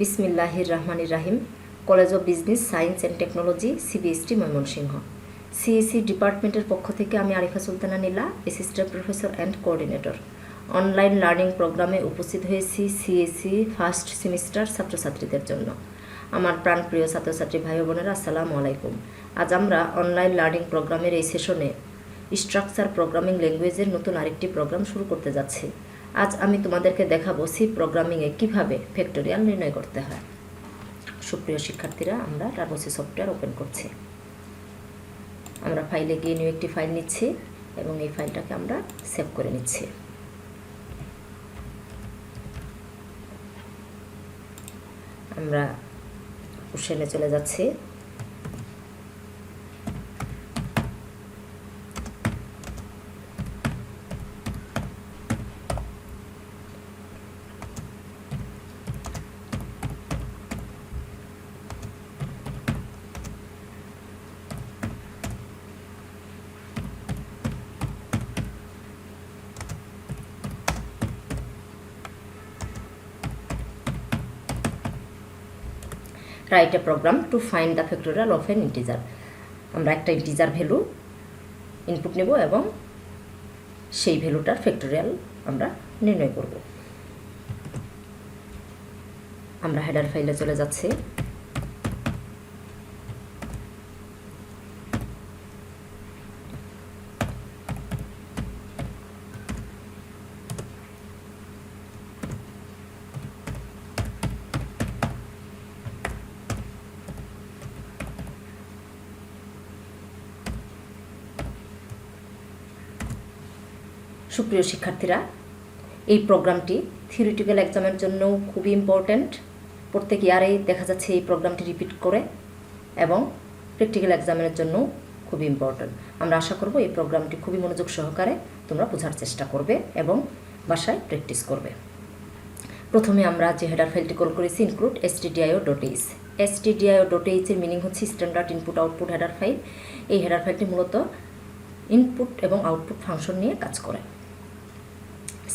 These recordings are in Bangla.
বিসমিল্লাহির রহমানির রাহিম। College of business science and technology, CBST Mymensingh. CSE ডিপার্টমেন্টের পক্ষ থেকে আমি Arifa Sultana Nila, assistant professor and coordinator. Online learning প্রোগ্রামে উপস্থিত হয়েছি CSE ফার্স্ট সেমিস্টার ছাত্রছাত্রীদের জন্য। আমার প্রাণপ্রিয় ছাত্রছাত্রী ভাই বোনেরা, আসসালামু আলাইকুম। আজ আমরা অনলাইন লার্নিং প্রোগ্রামের এই সেশনে স্ট্রাকচার প্রোগ্রামিং ল্যাঙ্গুয়েজের নতুন আরেকটি প্রোগ্রাম শুরু করতে যাচ্ছি। আজ আমি তোমাদেরকে দেখাবো সি প্রোগ্রামিংয়ে কীভাবে ফ্যাক্টোরিয়াল নির্ণয় করতে হয়। সুপ্রিয় শিক্ষার্থীরা, আমরা টার্বোসি সফটওয়্যার ওপেন করছি। আমরা ফাইলে গিয়ে নিউ একটি ফাইল নিচ্ছি এবং এই ফাইলটাকে আমরা সেভ করে নিচ্ছি। আমরা কোশ্চেনে চলে যাচ্ছি। Write a program to find the factorial of an integer. আমরা একটা ইন্টিজার ভ্যালু ইনপুট নেব এবং সেই ভ্যালুটার ফ্যাক্টোরিয়াল আমরা নির্ণয় করব। আমরা হেডার ফাইলে চলে যাচ্ছি। সুপ্রিয় শিক্ষার্থীরা, এই প্রোগ্রামটি থিওরিটিক্যাল এক্সামের জন্য খুবই ইম্পর্ট্যান্ট। প্রত্যেক ইয়ারেই দেখা যাচ্ছে এই প্রোগ্রামটি রিপিট করে এবং প্র্যাকটিক্যাল এক্সামের জন্য খুবই ইম্পর্ট্যান্ট। আমরা আশা করব এই প্রোগ্রামটি খুবই মনোযোগ সহকারে তোমরা বোঝার চেষ্টা করবে এবং বাসায় প্র্যাকটিস করবে। প্রথমে আমরা যে হেডার ফাইলটি কল করেছি ইনক্লুড stdio.h। stdio.h এর মিনিং হচ্ছে standard input output header file. এই হেডার ফাইলটি মূলত ইনপুট এবং আউটপুট ফাংশন নিয়ে কাজ করে।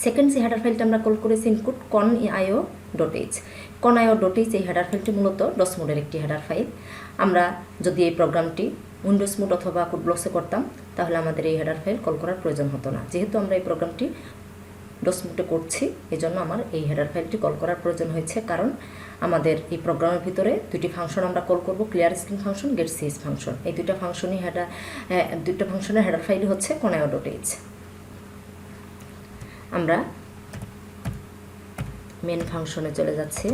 সেকেন্ড যে হেডার ফাইলটা আমরা কল করেছি ইনপুট conio.h। conio.h এই হেডার ফাইলটি মূলত ডস মোডের একটি হেডার ফাইল। আমরা যদি এই প্রোগ্রামটি উইন্ডোজ মোড অথবা কোড ব্লকসে করতাম তাহলে আমাদের এই হেডার ফাইল কল করার প্রয়োজন হতো না। যেহেতু আমরা এই প্রোগ্রামটি ডস মোডে করছি, এজন্য আমার এই হেডার ফাইলটি কল করার প্রয়োজন হয়েছে, কারণ আমাদের এই প্রোগ্রামের ভিতরে দুটি ফাংশন আমরা কল করব, clear screen function, gate CS function. এই দুইটা ফাংশনের হেডার ফাইলই হচ্ছে conio.h। আমরা মেন ফাংশনে চলে যাচ্ছি।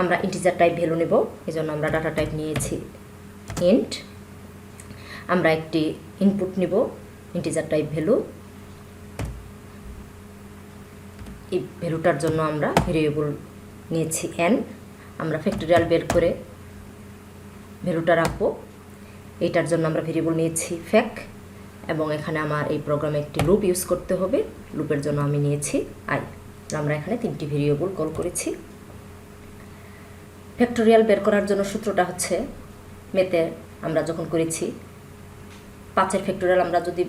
আমরা ইন্টিজার টাইপ ভ্যালু নেব, এজন্য আমরা ডাটা টাইপ নিয়েছি ইন্ট। আমরা একটি ইনপুট নিব ইন্টিজার টাইপ ভ্যালু। এই ভ্যালুটার জন্য আমরা ভেরিয়েবল নিয়েছি n। আমরা ফ্যাক্টোরিয়াল বের করে ভ্যালুটা রাখবো। এইটার জন্য আমরা ভেরিয়েবল নিয়েছি ফ্যাক এবং এখানে আমার এই প্রোগ্রামে একটি লুপ ইউজ করতে হবে। লুপের জন্য আমি নিয়েছি i। আমরা এখানে তিনটি ভেরিয়েবল কল করেছি। ফ্যাক্টোরিয়াল বের করার জন্য সূত্রটা হচ্ছে, মেতে আমরা যখন করেছি 5-এর ফ্যাক্টোরিয়াল আমরা যদি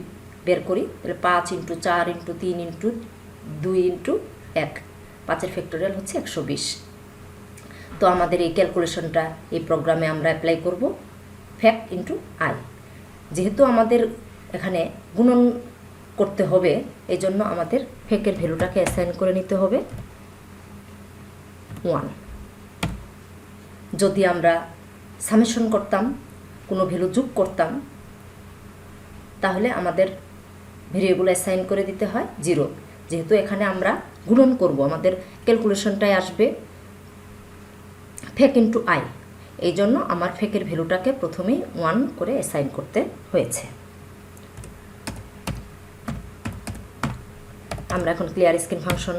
বের করি তাহলে 5 × 4 × 3 × 2 × 1, 5-এর ফ্যাক্টোরিয়াল হচ্ছে 120। তো আমাদের এই ক্যালকুলেশনটা এই প্রোগ্রামে আমরা অ্যাপ্লাই করব ফ্যাক ইন্টু i। যেহেতু আমাদের এখানে গুণন করতে হবে, এই জন্য আমাদের ফ্যাকের ভ্যালুটাকে অ্যাসাইন করে নিতে হবে 1। যদি আমরা সামেশন করতাম, কোনো ভ্যালু যোগ করতাম, তাহলে আমাদের ভেরিয়েবল অ্যাসাইন করে দিতে হয় 0। যেহেতু এখানে আমরা গুণন করব, আমাদের ক্যালকুলেশনটাই আসবে ফ্যাক ইন্টু i। এই জন্য আমার ফ্যাকের ভ্যালুটাকে প্রথমেই 1 করে অ্যাসাইন করতে হয়েছে। আমরা এখন ক্লিয়ার স্ক্রিন ফাংশন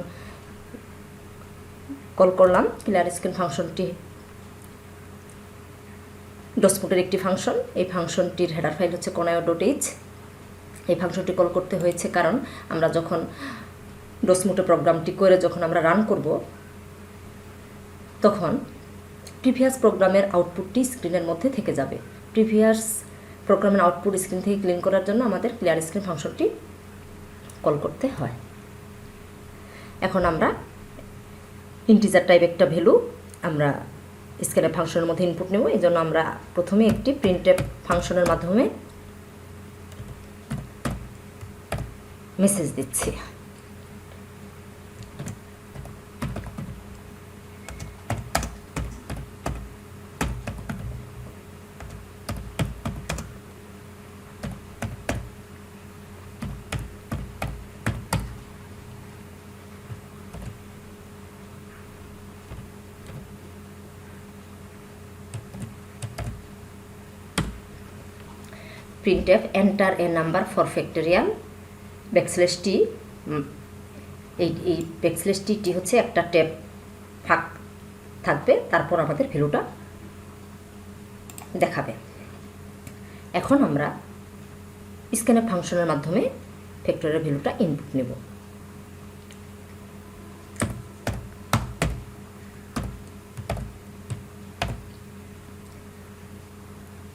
কল করলাম। ক্লিয়ার স্ক্রিন ফাংশনটি ডস মোডের একটি ফাংশন। এই ফাংশনটির হেডার ফাইল হচ্ছে conio.h। এই ফাংশনটি কল করতে হয়েছে কারণ আমরা যখন ডস মোডে প্রোগ্রামটি করে যখন আমরা রান করব, তখন প্রিভিয়াস প্রোগ্রামের আউটপুটটি স্ক্রিনের মধ্যে থেকে যাবে। প্রিভিয়াস প্রোগ্রামের আউটপুট স্ক্রিন থেকে ক্লিন করার জন্য আমাদের ক্লিয়ার স্ক্রিন ফাংশনটি কল করতে হয়। এখন আমরা ইন্টিজার টাইপ একটা ভ্যালু আমরা স্ক্যানএফ ফাংশনের মধ্যে ইনপুট নেব। এই জন্য আমরা প্রথমে একটি প্রিন্টএফ ফাংশনের মাধ্যমে মেসেজ দিচ্ছি। printf enter a number for factorial \t এই \t হচ্ছে একটা ট্যাব ফাঁক থাকবে, তারপর আমাদের ভ্যালুটা দেখাবে। এখন আমরা স্ক্যানএফ ফাংশনের মাধ্যমে ফ্যাক্টরিয়াল ভ্যালুটা ইনপুট নেব।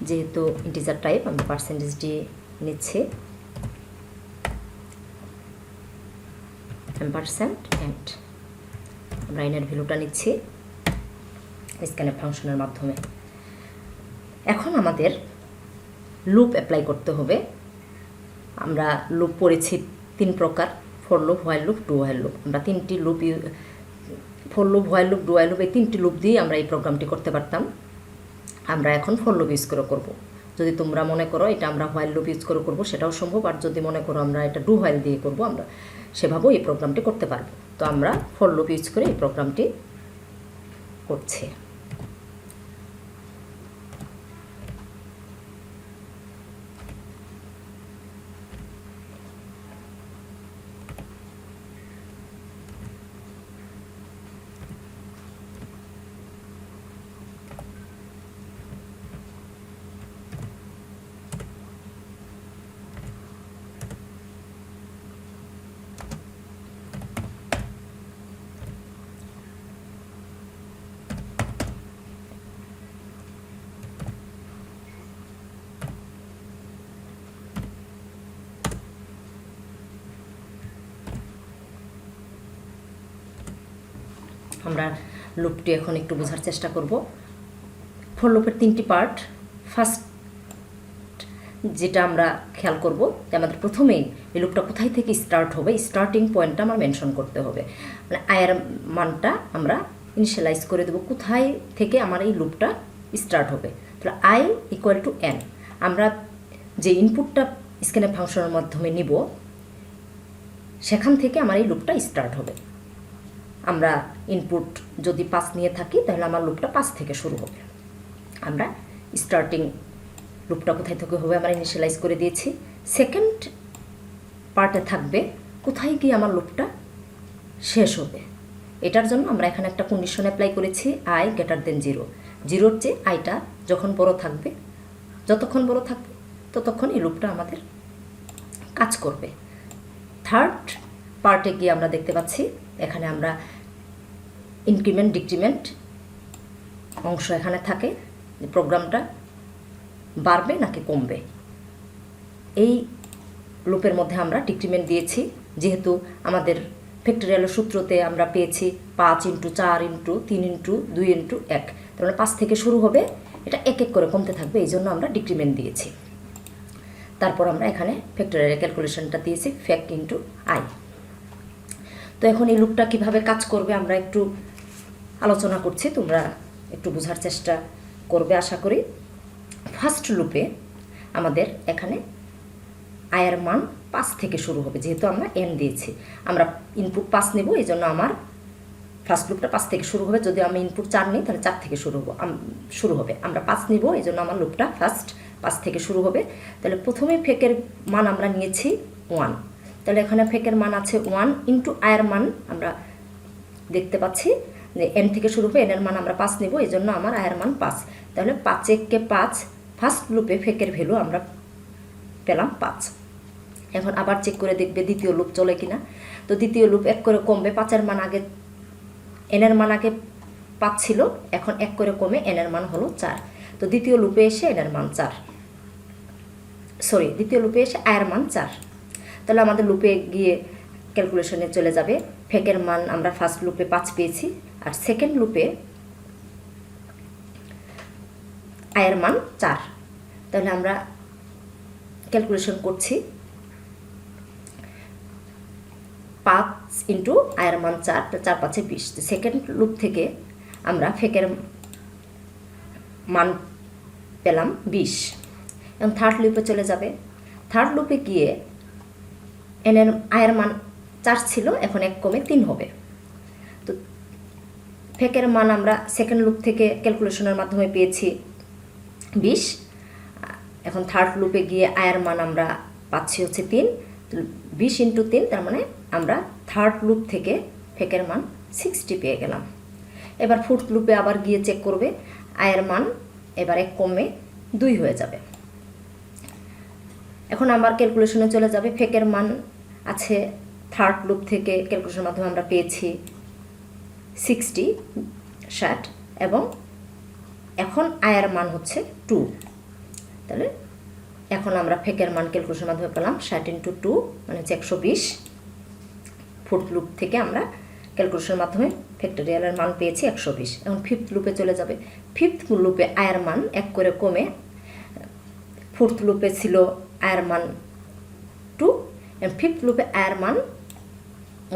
যেহেতু ইন্টিজার টাইপ আমরা পার্সেন্টেজ দিয়ে নিচ্ছি এম্পারস্যান্ড এন্ড আমরা এর ভ্যালুটা নিচ্ছি স্ক্যানএফ ফাংশনের মাধ্যমে। এখন আমাদের লুপ অ্যাপ্লাই করতে হবে। আমরা লুপ পড়েছি 3 প্রকার, for loop, while loop, do while loop. আমরা 3টি loop, for loop, while loop, do while loop, এই 3টি লুপ দিয়ে আমরা এই প্রোগ্রামটি করতে পারতাম। আমরা এখন ফর লুপ ইউজ করে করব। যদি তোমরা মনে করো এটা আমরা হোয়াইল লুপ ইউজ করে করব সেটাও সম্ভব, আর যদি মনে করো আমরা এটা ডু হোয়াইল দিয়ে করব আমরা সেভাবেও এই প্রোগ্রামটি করতে পারবো। তো আমরা ফর লুপ ইউজ করে এই প্রোগ্রামটি করছি। আমরা লুপটি এখন একটু বোঝার চেষ্টা করব। ফর লুপের 3টি পার্ট। ফার্স্ট যেটা আমরা খেয়াল করব যে আমাদের প্রথমেই এই লুপটা কোথায় থেকে স্টার্ট হবে, স্টার্টিং পয়েন্টটা আমার মেনশন করতে হবে। মানে আয়ের মানটা আমরা ইনিশিয়ালাইজ করে দেবো কোথায় থেকে আমার এই লুপটা স্টার্ট হবে। তাহলে আই ইকুয়াল টু এন। আমরা যে ইনপুটটা স্ক্যানএফ ফাংশনের মাধ্যমে নিব সেখান থেকে আমার এই লুপটা স্টার্ট হবে। আমরা ইনপুট যদি 5 নিয়ে থাকি তাহলে আমার লুপটা 5 থেকে শুরু হবে। আমরা স্টার্টিং লুপটা কোথায় থেকে হবে আমরা ইনিশিয়ালাইজ করে দিয়েছি। সেকেন্ড পার্টে থাকবে কোথায় গিয়ে আমার লুপটা শেষ হবে। এটার জন্য আমরা এখানে একটা কন্ডিশন অ্যাপ্লাই করেছি, আই গ্রেটার দেন 0। 0-র চেয়ে আইটা যখন বড় থাকবে, যতক্ষণ বড় থাকবে ততক্ষণ এই লুপটা আমাদের কাজ করবে। থার্ড পার্টে গিয়ে আমরা দেখতে পাচ্ছি এখানে আমরা ইনক্রিমেন্ট ডিক্রিমেন্ট অংশ এখানে থাকে, প্রোগ্রামটা বাড়বে নাকি কমবে। এই লুপের মধ্যে আমরা ডিক্রিমেন্ট দিয়েছি, যেহেতু আমাদের ফ্যাক্টরিয়ালের সূত্রতে আমরা পেয়েছি 5 × 4 × 3 × 2 × 1, তাহলে 5 থেকে শুরু হবে, এটা এক এক করে কমতে থাকবে, এই জন্য আমরা ডিক্রিমেন্ট দিয়েছি। তারপর আমরা এখানে ফ্যাক্টরিয়াল ক্যালকুলেশনটা দিয়েছি ফ্যাক ইন্টু আই। তো এখন এই লুপটা কিভাবে কাজ করবে আমরা একটু আলোচনা করছি, তোমরা একটু বোঝার চেষ্টা করবে আশা করি। ফার্স্ট লুপে আমাদের এখানে আয়ের মান 5 থেকে শুরু হবে, যেহেতু আমরা এন দিয়েছি। আমরা ইনপুট 5 নেব, এই জন্য আমার ফার্স্ট লুপটা 5 থেকে শুরু হবে। যদি আমি ইনপুট 4 নিই তাহলে 4 থেকে শুরু হবে। আমরা 5 নিব, এই জন্য আমার লুপটা ফার্স্ট 5 থেকে শুরু হবে। তাহলে প্রথমে ফেকের মান আমরা নিয়েছি 1, তাহলে এখানে ফেকের মান আছে 1 ইন্টু আয়ের মান আমরা দেখতে পাচ্ছি যে এন থেকে শুরু হবে, এনের মান আমরা 5 নিব, এই জন্য আমার আয়ের মান 5। তাহলে 5 × 5, ফার্স্ট লুপে ফেকের ভ্যালু আমরা পেলাম 5। এখন আবার চেক করে দেখবে দ্বিতীয় লুপ চলে কিনা। তো দ্বিতীয় লুপ 1 করে কমবে, 5-এর মান আগে, এনের মান আগে 5 ছিল, এখন 1 করে কমে এনের মান হলো 4। তো দ্বিতীয় লুপে এসে এনের মান 4, দ্বিতীয় লুপে এসে আয়ের মান 4। তাহলে আমাদের লুপে গিয়ে ক্যালকুলেশনে চলে যাবে। ফেকের মান আমরা ফার্স্ট লুপে 5 পেয়েছি, আর সেকেন্ড লুপে আয়ের মান 4। তাহলে আমরা ক্যালকুলেশন করছি 5 ইন্টু আয়ের মান 4, 4 5 20। সেকেন্ড লুপ থেকে আমরা ফেকের মান পেলাম 20। এবং থার্ড লুপে চলে যাবে। থার্ড লুপে গিয়ে আয়ের মান 4 ছিল, এখন 1 কমে 3 হবে। তো ফেকের মান আমরা সেকেন্ড লুপ থেকে ক্যালকুলেশনের মাধ্যমে পেয়েছি 20। এখন থার্ড লুপে গিয়ে আয়ের মান আমরা পাচ্ছি হচ্ছে 3। 20 ইন্টু 3, তার মানে আমরা থার্ড লুপ থেকে ফেকের মান 60 পেয়ে গেলাম। এবার ফোর্থ লুপে আবার গিয়ে চেক করবে, আয়ের মান এবার 1 কমে 2 হয়ে যাবে। এখন আবার ক্যালকুলেশনে চলে যাবে। ফেকের মান আছে থার্ড লুপ থেকে ক্যালকুলেশনের মাধ্যমে আমরা পেয়েছি 60 এবং এখন আয়ের মান হচ্ছে 2। তাহলে এখন আমরা ফেকের মান ক্যালকুলেশনের মাধ্যমে পেলাম 60 ইন্টু 2 মানে হচ্ছে 120। ফোর্থ লুপ থেকে আমরা ক্যালকুলেশনের মাধ্যমে ফ্যাক্টোরিয়ালের মান পেয়েছি 120। এখন ফিফথ লুপে চলে যাবে। ফিফথ লুপে আয়ের মান 1 করে কমে, ফোর্থ লুপে ছিল আয়ের মান 2 এবং ফিফথ লুপে আয়ের মান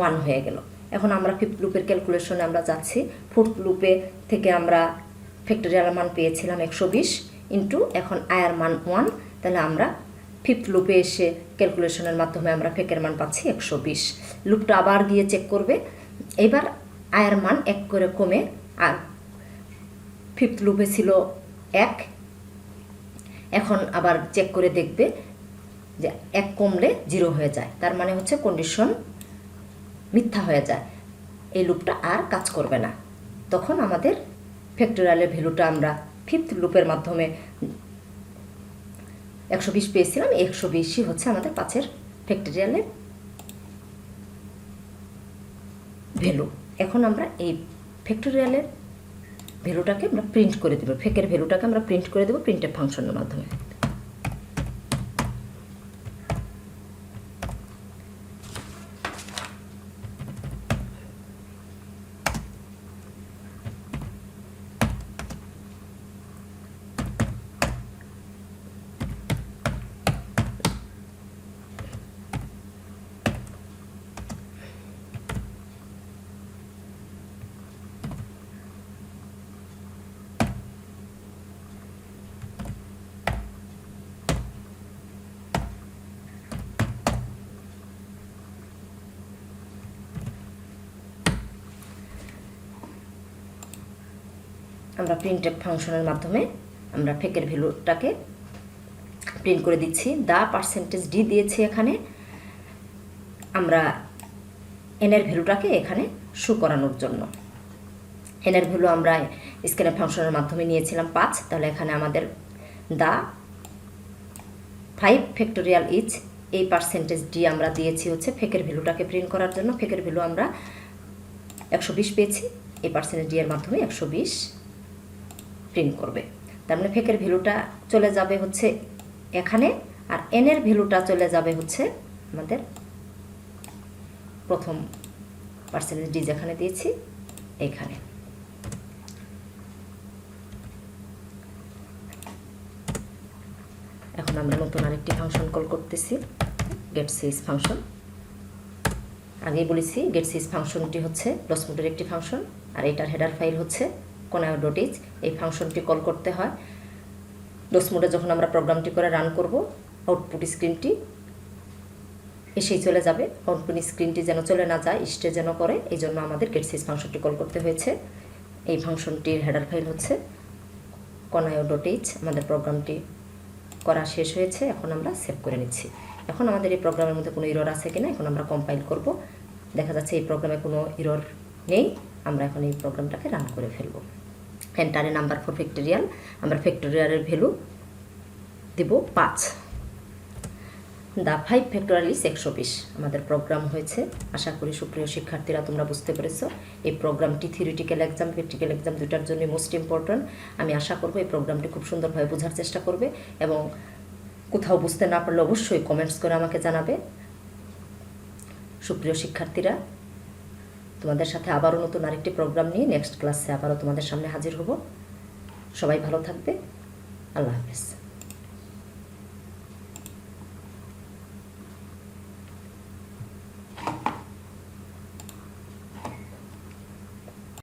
1 হয়ে গেল। এখন আমরা ফিফথ লুপের ক্যালকুলেশনে আমরা যাচ্ছি। ফোর্থ লুপে থেকে আমরা ফ্যাক্টোরিয়ালের মান পেয়েছিলাম 120 ইন্টু এখন আয়ের মান 1। তাহলে আমরা ফিফথ লুপে এসে ক্যালকুলেশনের মাধ্যমে আমরা ফেকের মান পাচ্ছি 120। লুপটা আবার গিয়ে চেক করবে। এবার আয়ের মান 1 করে কমে, আর ফিফথ লুপে ছিল 1। এখন আবার চেক করে দেখবে যে 1 কমলে 0 হয়ে যায়, তার মানে হচ্ছে কন্ডিশন মিথ্যা হয়ে যায়, এই লুপটা আর কাজ করবে না। তখন আমাদের ফ্যাক্টোরিয়ালের ভ্যালুটা আমরা ফিফথ লুপের মাধ্যমে 120 পেয়েছিলাম। 120ই হচ্ছে আমাদের 5-এর ফ্যাক্টোরিয়ালের ভ্যালু। এখন আমরা এই ফ্যাক্টোরিয়ালের ভ্যালুটাকে আমরা প্রিন্ট করে দেবো, ফেকের ভ্যালুটাকে আমরা প্রিন্ট করে দেবো প্রিন্টএফ ফাংশনের মাধ্যমে। আমরা প্রিন্টএফ ফাংশনের মাধ্যমে আমরা ফেকের ভ্যালুটাকে প্রিন্ট করে দিচ্ছি। %d দিয়েছি এখানে, আমরা এনের ভ্যালুটাকে এখানে শো করানোর জন্য। এনের ভ্যালু আমরা স্ক্যানএফ ফাংশনের মাধ্যমে নিয়েছিলাম 5। তাহলে এখানে আমাদের $5 ফ্যাক্টোরিয়াল ইচ, এই %d আমরা দিয়েছি হচ্ছে ফেকের ভ্যালুটাকে প্রিন্ট করার জন্য। ফেকের ভ্যালু আমরা 120 পেয়েছি, এই %d এর মাধ্যমে 120 প্রিন্ট করবে। তার মানে ফেকের ভ্যালুটা চলে যাবে হচ্ছে এখানে, আর এনের ভ্যালুটা চলে যাবে হচ্ছে আমাদের প্রথম %d যেখানে দিয়েছি এখানে। এখন আমরা নতুন আরেকটি ফাংশন কল করতেছি, getSys ফাংশন। আগেই বলেছি getSys ফাংশনটি হচ্ছে ডসমোডের একটি ফাংশন, আর এটার হেডার ফাইল হচ্ছে conio.h। এই ফাংশনটি কল করতে হয় ডসমোডে। যখন আমরা প্রোগ্রামটি করে রান করব, আউটপুট স্ক্রিনটি এসেই চলে যাবে। আউটপুট স্ক্রিনটি যেন চলে না যায়, স্টে যেন করে, এই জন্য আমাদের getSys ফাংশনটি কল করতে হয়েছে। এই ফাংশনটির হেডার ফাইল হচ্ছে conio.h। আমাদের প্রোগ্রামটি করা শেষ হয়েছে, এখন আমরা সেভ করে নিচ্ছি। এখন আমাদের এই প্রোগ্রামের মধ্যে কোনো এরর আছে কিনা এখন আমরা কম্পাইল করব। দেখা যাচ্ছে এই প্রোগ্রামে কোনো এরর নেই। আমরা এখন এই প্রোগ্রামটাকে রান করে ফেলব। এন্টারে নাম্বার ফর ফ্যাক্টোরিয়াল, আমরা ফ্যাক্টোরিয়ালের ভ্যালু দেব 5। $5 ফ্যাক্টোরিয়াল ইজ 120 আমাদের প্রোগ্রাম হয়েছে। আশা করি সুপ্রিয় শিক্ষার্থীরা তোমরা বুঝতে পেরেছো। এই প্রোগ্রামটি থিওরিটিক্যাল এক্সাম, প্র্যাকটিক্যাল এক্সাম দুটার জন্য মোস্ট ইম্পর্ট্যান্ট। আমি আশা করব এই প্রোগ্রামটি খুব সুন্দরভাবে বোঝার চেষ্টা করবে এবং কোথাও বুঝতে না পারলে অবশ্যই কমেন্টস করে আমাকে জানাবে। সুপ্রিয় শিক্ষার্থীরা, তোমাদের সাথে আবারও নতুন আরেকটি প্রোগ্রাম নিয়ে নেক্সট ক্লাসে আবারও তোমাদের সামনে হাজির হব। সবাই ভালো থাকবে। আল্লাহ হাফেজ।